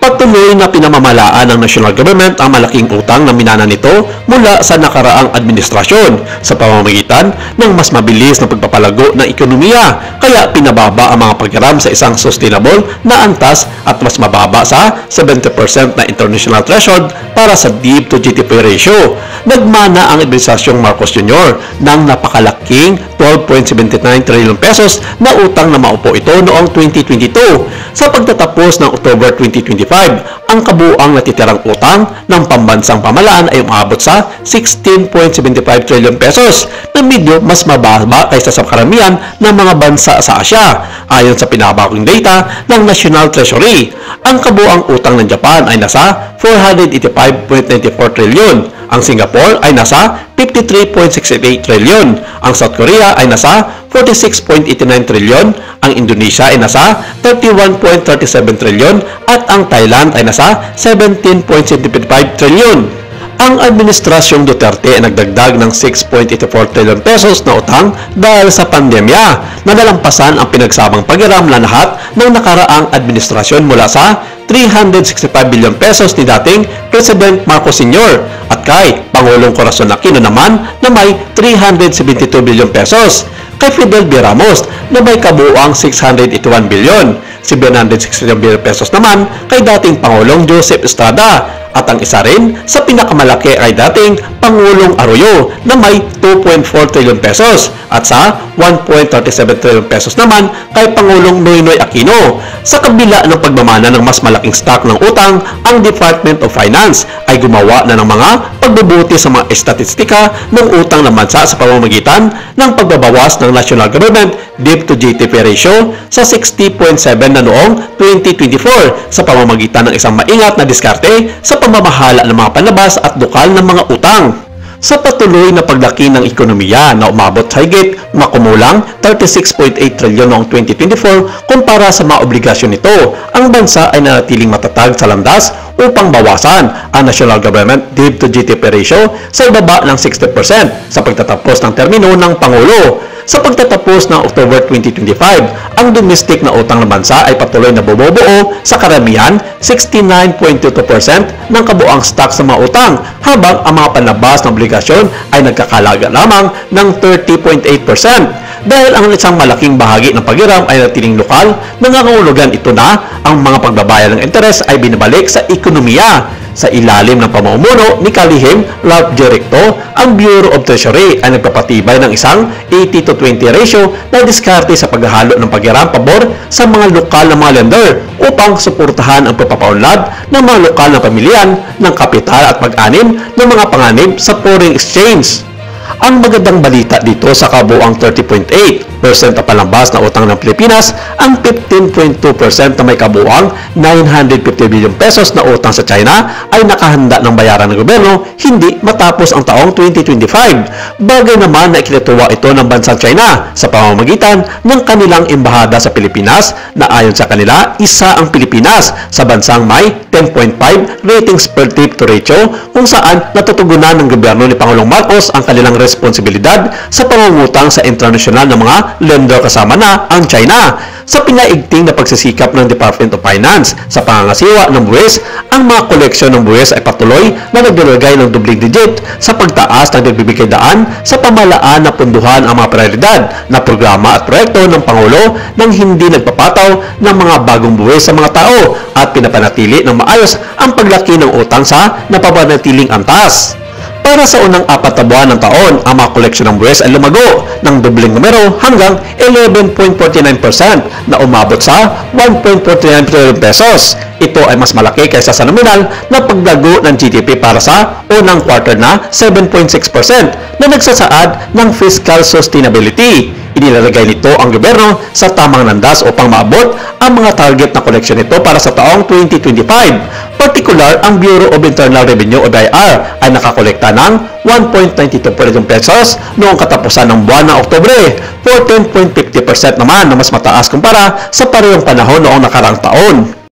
Patuloy na pinamamalaan ng national government ang malaking utang na minana nito mula sa nakaraang administrasyon sa pamamagitan ng mas mabilis na pagpapalago ng ekonomiya, kaya pinababa ang mga paghiram sa isang sustainable na antas at mas mababa sa 70% na international threshold para sa debt to GDP ratio. Nagmana ang administrasyong Marcos Jr. ng napakalaking 12.79 trillion pesos na utang na maupo ito noong 2022. Sa pagtatapos ng October 2025, ang kabuuang natitirang utang ng pambansang pamahalaan ay umabot sa 16.75 trillion pesos na medyo mas mababa kaysa sa karamihan ng mga bansa sa Asia. Ayon sa pinabagong data ng National Treasury, ang kabuuang utang ng Japan ay nasa 485.94 trillion. Ang Singapore ay nasa 53.68 trillion. Ang South Korea ay nasa 46.89 trillion. Ang Indonesia ay nasa 31.37 trillion. At ang Thailand ay nasa 17.75 trillion. Ang administrasyong Duterte ay nagdagdag ng 6.84 trillion pesos na utang dahil sa pandemya na nalampasan ang pinagsamang paghiram na lahat ng nakaraang administrasyon mula sa 365 billion pesos ni dating President Marcos Sr. at kay Pangulong Corazon Aquino naman na may 372 billion pesos. Kay Fidel B. Ramos na may kabuuang 681 billion, 761 billion pesos naman kay dating Pangulong Joseph Estrada. At ang isa rin sa pinakamalaki ay dating Pangulong Arroyo na may 2.4 trillion pesos at sa 1.37 trillion pesos naman kay Pangulong Noynoy Aquino. Sa kabila ng pagmamana ng mas malaking stock ng utang, ang Department of Finance ay gumawa na ng mga pagbubuti sa mga estatistika ng utang ng bansa sa pamamagitan ng pagbabawas ng national government debt to GDP ratio sa 60.7 na noong 2024 sa pamamagitan ng isang maingat na diskarte sa pamamahala ng mga panlabas at dukal ng mga utang. Sa patuloy na paglaki ng ekonomiya na umabot sa higit makumulang 36.8 trilyon noong 2024 kumpara sa mga obligasyon nito, ang bansa ay nanatiling matatag sa landas upang bawasan ang national government debt to GDP ratio sa ibaba ng 60% sa pagtatapos ng termino ng Pangulo. Sa pagtatapos ng October 2025, ang domestic na utang ng bansa ay patuloy na bumubuo sa karamihan 69.22% ng kabuang stock sa mga utang, habang ang mga panlabas na obligasyon ay nagkakalaga lamang ng 30.8%. Dahil ang isang malaking bahagi ng paghiram ay natiling lokal, nangangahulugan ito na ang mga pagbabayad ng interes ay binabalik sa ekonomiya. Sa ilalim ng pamumuno ni Kalihim Ralph J. Recto, ang Bureau of Treasury ay nagpapatibay ng isang 80-20 ratio na diskarte sa paghahalo ng paghiram pabor sa mga lokal na mga lender upang suportahan ang pagpapaunlad ng mga lokal na pamilyan ng kapital at pag-anim ng mga panganib sa foreign exchange. Ang magandang balita dito sa kabuuang 30.8% na palambas na utang ng Pilipinas, ang 15.2% na may kabuuang 950 billion pesos na utang sa China ay nakahanda ng bayaran ng gobyerno hindi matapos ang taong 2025. Bagay naman na ikinatuwa ito ng bansang China sa pamamagitan ng kanilang embahada sa Pilipinas na ayon sa kanila, isa ang Pilipinas sa bansang may 10.5 ratings per debt to ratio kung saan natutugunan ng gobyerno ni Pangulong Marcos ang kanilang responsibilidad sa pangungutang sa internasyonal ng mga lender kasama na ang China. Sa pinaigting na pagsisikap ng Department of Finance sa pangangasiwa ng buwis, ang mga koleksyon ng buwis ay patuloy na nagdalagay ng dubling digit sa pagtaas ng nagbibigay daan sa pamahalaan na punduhan ang mga prioridad na programa at proyekto ng Pangulo nang hindi nagpapataw ng mga bagong buwis sa mga tao at pinapanatili ng maayos ang paglaki ng utang sa napapanatiling antas. Para sa unang 4 na buwan ng taon, ang mga koleksyon ng buwis ay lumago ng dobleng numero hanggang 11.49% na umabot sa 1.49 trillion pesos. Ito ay mas malaki kaysa sa nominal na paglago ng GDP para sa unang quarter na 7.6% na nagsasaad ng fiscal sustainability. Inilalagay nito ang gobyerno sa tamang landas upang maabot ang mga target na koleksyon nito para sa taong 2025. Partikular, ang Bureau of Internal Revenue o BIR ay nakakolekta ng 1.92 billion pesos noong katapusan ng buwan ng Oktubre, 14.50% naman na mas mataas kumpara sa parehong panahon noong nakaraang taon.